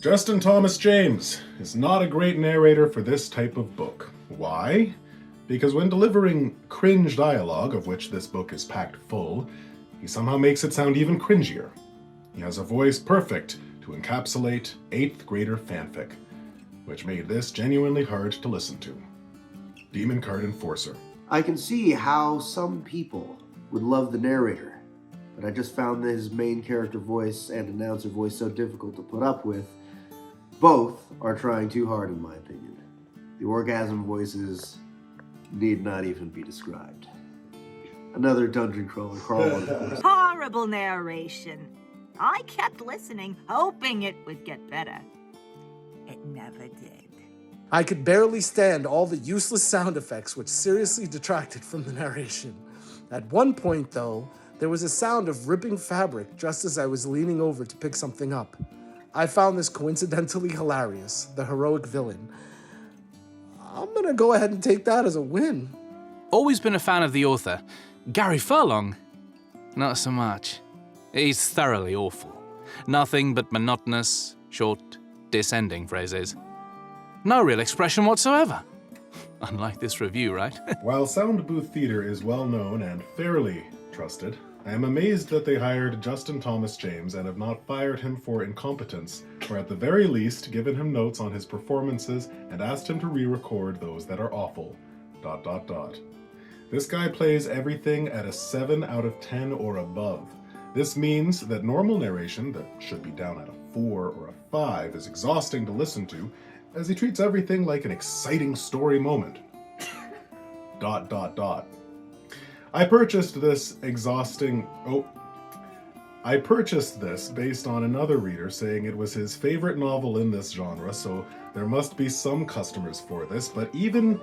Justin Thomas James is not a great narrator for this type of book. Why? Because when delivering cringe dialogue, of which this book is packed full, he somehow makes it sound even cringier. He has a voice perfect to encapsulate 8th grader fanfic, which made this genuinely hard to listen to. Demon Card Enforcer. I can see how some people would love the narrator, but I just found his main character voice and announcer voice so difficult to put up with. Both are trying too hard in my opinion. The orgasm voices need not even be described. Another dungeon crawler crawl. Horrible narration. I kept listening, hoping it would get better. It never did. I could barely stand all the useless sound effects which seriously detracted from the narration. At one point, though, there was a sound of ripping fabric just as I was leaning over to pick something up. I found this coincidentally hilarious, the heroic villain. I'm gonna go ahead and take that as a win. Always been a fan of the author. Gary Furlong? Not so much. He's thoroughly awful. Nothing but monotonous, short, disending phrases. No real expression whatsoever. Unlike this review, right? While Soundbooth Theater is well known and fairly trusted, I am amazed that they hired Justin Thomas James and have not fired him for incompetence, or at the very least given him notes on his performances and asked him to re-record those that are awful. ... This guy plays everything at a 7 out of 10 or above. This means that normal narration, that should be down at a 4 or a 5, is exhausting to listen to, as he treats everything like an exciting story moment. ... I purchased this based on another reader saying it was his favorite novel in this genre, so there must be some customers for this, but even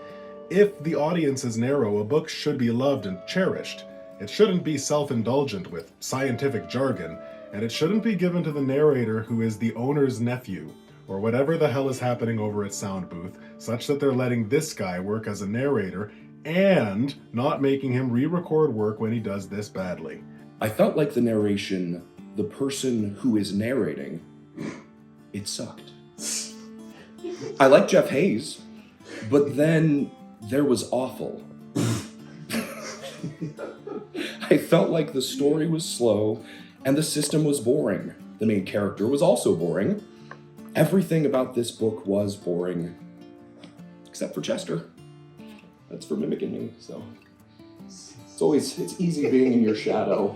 if the audience is narrow, a book should be loved and cherished. It shouldn't be self-indulgent with scientific jargon, and it shouldn't be given to the narrator who is the owner's nephew, or whatever the hell is happening over at Soundbooth, such that they're letting this guy work as a narrator and not making him re-record work when he does this badly. I felt like the narration, the person who is narrating, it sucked. I like Jeff Hayes, but then there was awful. I felt like the story was slow and the system was boring. The main character was also boring. Everything about this book was boring, except for Chester. That's for mimicking me, so it's easy being in your shadow.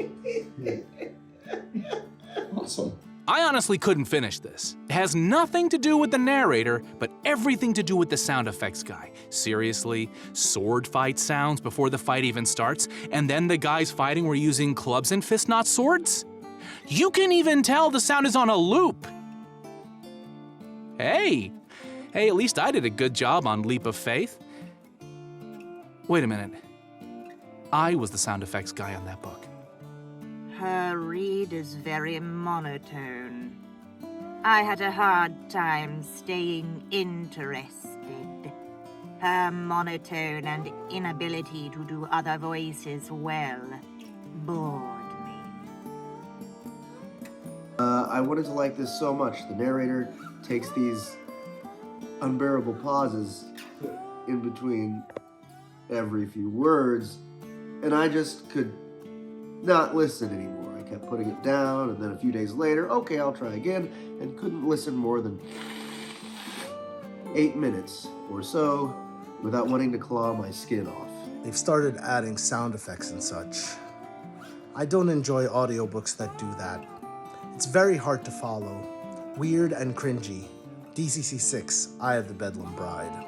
Awesome. I honestly couldn't finish this. It has nothing to do with the narrator, but everything to do with the sound effects guy. Seriously, sword fight sounds before the fight even starts, and then the guys fighting were using clubs and fists, not swords? You can even tell the sound is on a loop. Hey, at least I did a good job on Leap of Faith. Wait a minute. I was the sound effects guy on that book. Her read is very monotone. I had a hard time staying interested. Her monotone and inability to do other voices well bored me. I wanted to like this so much. The narrator takes these unbearable pauses in between every few words, and I just could not listen anymore. I kept putting it down, and then a few days later, okay, I'll try again, and couldn't listen more than 8 minutes or so without wanting to claw my skin off. They've started adding sound effects and such. I don't enjoy audiobooks that do that. It's very hard to follow. Weird and cringy. DCC 6, Eye of the Bedlam Bride.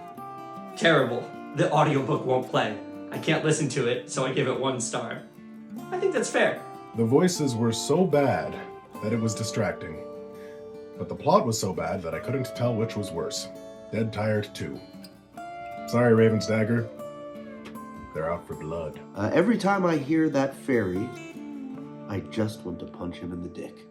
Terrible. The audiobook won't play. I can't listen to it, so I give it 1 star. I think that's fair. The voices were so bad that it was distracting. But the plot was so bad that I couldn't tell which was worse. Dead Tired 2. Sorry, Raven's Dagger. They're out for blood. Every time I hear that fairy, I just want to punch him in the dick.